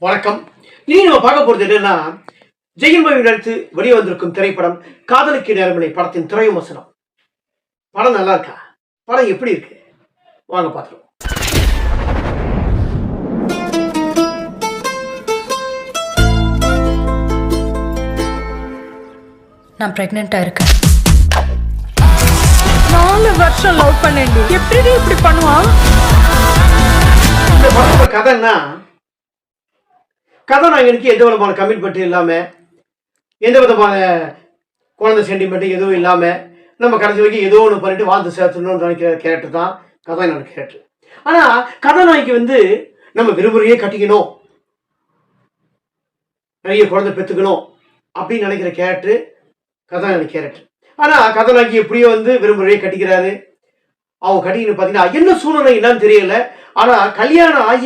வணக்கம். இனி நம்ம பார்க்க போறது என்னன்னா, ஜெயம் ரவி நடித்து வெளிவந்திருக்கும் திரைப்படம் காதலுக்கு நேரமில்லை படத்தின் திரை விமர்சனம். படம் நல்லா இருக்கா? படம் எப்படி இருக்கு? வாங்க பார்த்துருவோம். நான் பிரெக்னெண்டா இருக்கேன். 4 வருஷம் லவ் பண்ணேன்டி. எப்படி இப்படி பண்ணுவான்? இந்த படத்தோட கதைன்னா, கதாநாயகனுக்கு எந்த விதமான கமிட்மெண்ட் இல்லாம, எந்த விதமான குழந்தை சென்டிமெண்ட் எதுவும் இல்லாம, நம்ம கடைசி வரைக்கும் ஏதோ ஒன்று பண்ணிட்டு வாழ்ந்து சேர்த்துணும்னு நினைக்கிற கேரக்டர் தான் கதாநாயகன் கேரக்டர். ஆனா கதாநாயகி வந்து நம்ம விரும்புறையே கட்டிக்கணும், நிறைய குழந்தை பெற்றுக்கணும் அப்படின்னு நினைக்கிற கேரக்டர் கதாநாயகன் கேரக்டர். ஆனா கதாநாயகி எப்படியோ வந்து விரும்புறையே கட்டிக்கிறாரு. அவங்க கட்டிக்கின்னு பார்த்தீங்கன்னா என்ன சூழ்நிலை என்னன்னு தெரியல. ஆனா கல்யாணம் ஆகி